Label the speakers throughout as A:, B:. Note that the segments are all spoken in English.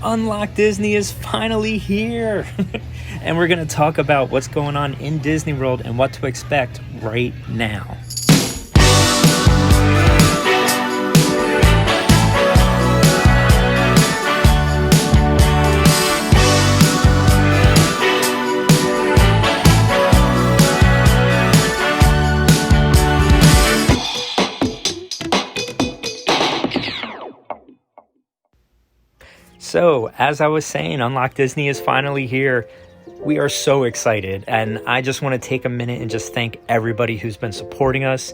A: Unlock Disney is finally here. And we're going to talk about what's going on in Disney World and what to expect right now. So, as I was saying, Unlock Disney is finally here. We are so excited, and I just want to take a minute and just thank everybody who's been supporting us.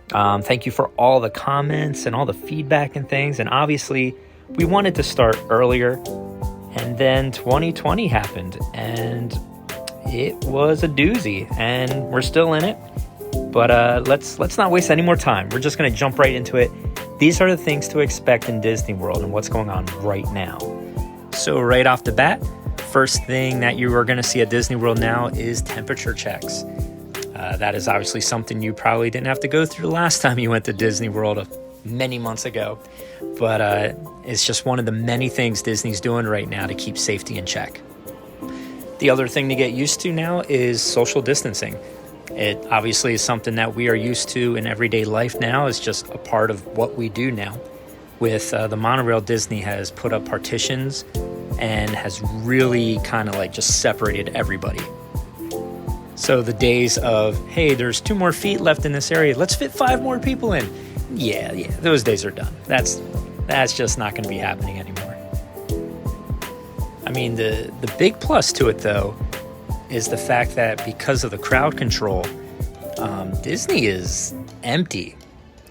A: Thank you for all the comments and all the feedback and things. And obviously, we wanted to start earlier, and then 2020 happened, and it was a doozy, and we're still in it. But let's not waste any more time. We're just going to jump right into it. These are the things to expect in Disney World and what's going on right now. So right off the bat, first thing that you are going to see at Disney World now is temperature checks. That is obviously something you probably didn't have to go through last time you went to Disney World many months ago. But it's just one of the many things Disney's doing right now to keep safety in check. The other thing to get used to now is social distancing. It obviously is something that we are used to in everyday life now. It's just a part of what we do now. With the monorail, Disney has put up partitions and has really kind of like just separated everybody. So the days of, hey, there's 2 more feet left in this area, let's fit 5 more people in. Yeah, those days are done. That's just not going to be happening anymore. I mean, the big plus to it, though, is the fact that because of the crowd control, Disney is empty.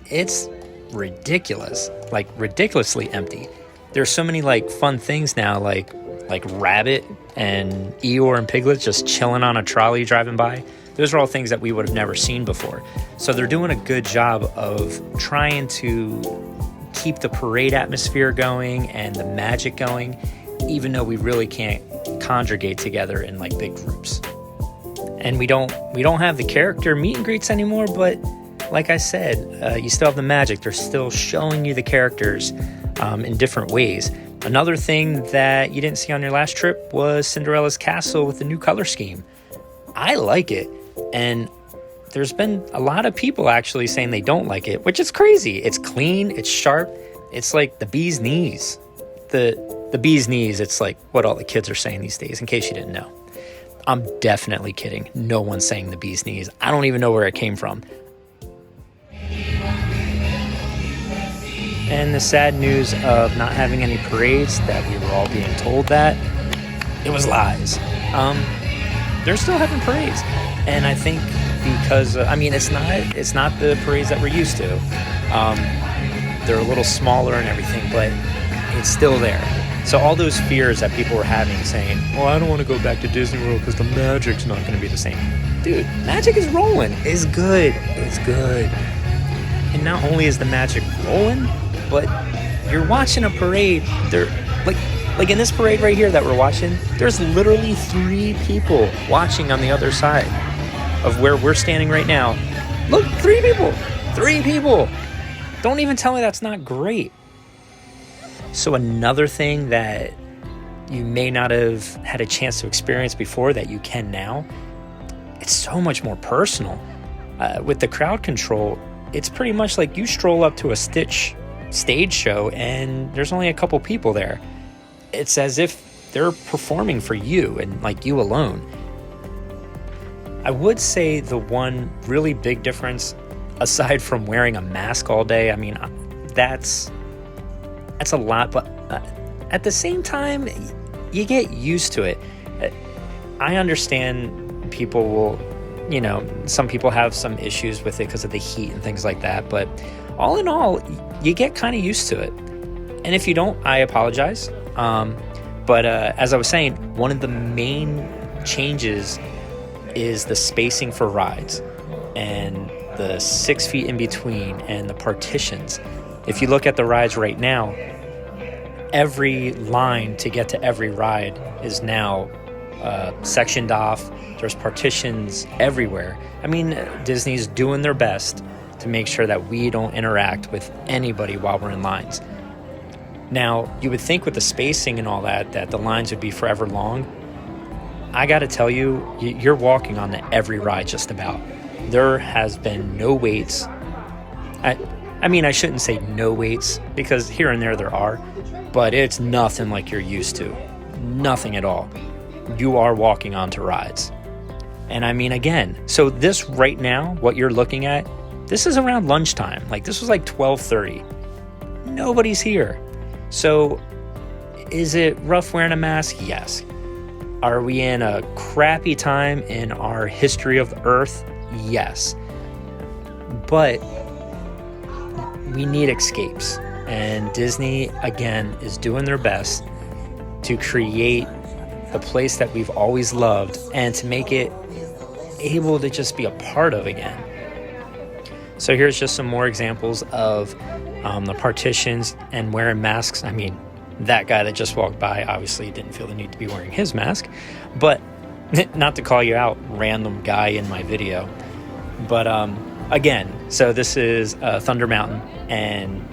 A: It's ridiculous, like ridiculously empty. There's so many like fun things now, like Rabbit and Eeyore and Piglet just chilling on a trolley driving by. Those are all things that we would have never seen before. So they're doing a good job of trying to keep the parade atmosphere going and the magic going, even though we really can't congregate together in like big groups. And we don't have the character meet and greets anymore, but like I said, you still have the magic. They're still showing you the characters in different ways. Another thing that you didn't see on your last trip was Cinderella's castle with the new color scheme. I like it, and there's been a lot of people actually saying they don't like it, which is crazy. It's clean, it's sharp, it's like the bee's knees. The bee's knees, it's like what all the kids are saying these days, in case you didn't know. I'm definitely kidding. No one's saying the bee's knees. I don't even know where it came from. And the sad news of not having any parades, that we were all being told that, it was lies. They're still having parades. And I think because, it's not the parades that we're used to. They're a little smaller and everything, but it's still there. So all those fears that people were having, saying, well, I don't want to go back to Disney World because the magic's not going to be the same. Dude, magic is rolling. It's good. It's good. And not only is the magic rolling, but you're watching a parade. There, like in this parade right here that we're watching, there's literally 3 people watching on the other side of where we're standing right now. Look, 3 people. 3 people. Don't even tell me that's not great. So another thing that you may not have had a chance to experience before that you can now, it's so much more personal. With the crowd control, it's pretty much like you stroll up to a Stitch stage show and there's only a couple people there. It's as if they're performing for you and like you alone. I would say the one really big difference, aside from wearing a mask all day, I mean, that's a lot, but at the same time, you get used to it. I understand people will, some people have some issues with it because of the heat and things like that, but all in all, you get kind of used to it. And if you don't, I apologize. But as I was saying, one of the main changes is the spacing for rides and the 6 feet in between and the partitions. If you look at the rides right now, every line to get to every ride is now sectioned off. There's partitions everywhere. I mean, Disney's doing their best to make sure that we don't interact with anybody while we're in lines. Now, you would think with the spacing and all that the lines would be forever long. I got to tell you, you're walking on every ride just about. There has been no waits. I mean, I shouldn't say no waits, because here and there are, but it's nothing like you're used to. Nothing at all. You are walking onto rides. And I mean, again, so this right now, what you're looking at, this is around lunchtime. Like, this was like 12:30. Nobody's here. So is it rough wearing a mask? Yes. Are we in a crappy time in our history of the earth? Yes. But we need escapes. And Disney, again, is doing their best to create the place that we've always loved and to make it able to just be a part of again. So here's just some more examples of the partitions and wearing masks. I mean, that guy that just walked by obviously didn't feel the need to be wearing his mask, but not to call you out, random guy in my video. But again, so this is Thunder Mountain, and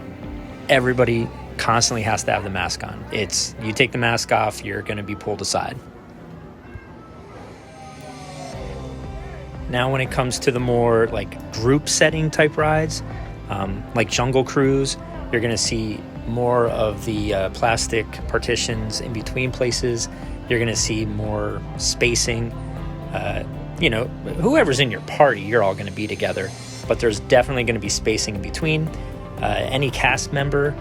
A: everybody constantly has to have the mask on. It's, you take the mask off, you're going to be pulled aside. Now, when it comes to the more like group setting type rides, like Jungle Cruise, you're going to see more of the plastic partitions in between places. You're going to see more spacing. Whoever's in your party, you're all going to be together, but there's definitely going to be spacing in between. Any cast member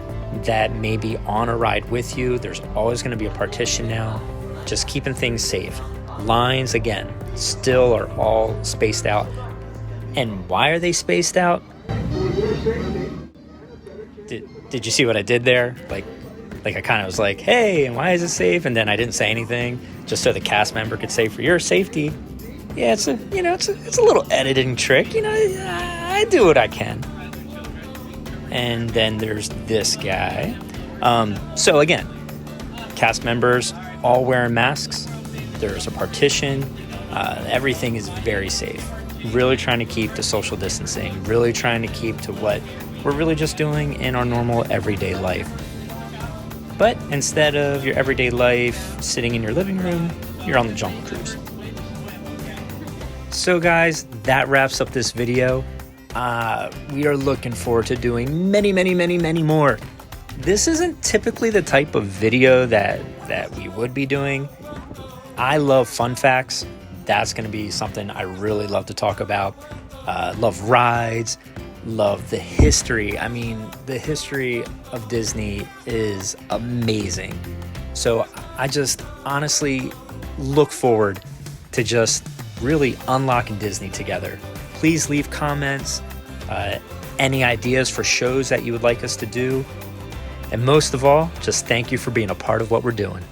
A: that may be on a ride with you, there's always going to be a partition now, just keeping things safe. Lines, again, still are all spaced out. And why are they spaced out? Did you see what I did there? Like I kind of was like, hey, and why is it safe? And then I didn't say anything, just so the cast member could say, for your safety. Yeah, it's a little editing trick. I do what I can. And then there's this guy. So again, cast members all wearing masks. There's a partition. Everything is very safe. Really trying to keep the social distancing. Really trying to keep to what we're really just doing in our normal everyday life. But instead of your everyday life sitting in your living room, you're on the Jungle Cruise. So guys, that wraps up this video. We are looking forward to doing many, many, many, many more. This isn't typically the type of video that we would be doing. I love fun facts. That's going to be something I really love to talk about. Love rides, love the history. I mean, the history of Disney is amazing. So I just honestly look forward to just really unlocking Disney together. Please leave comments, any ideas for shows that you would like us to do. And most of all, just thank you for being a part of what we're doing.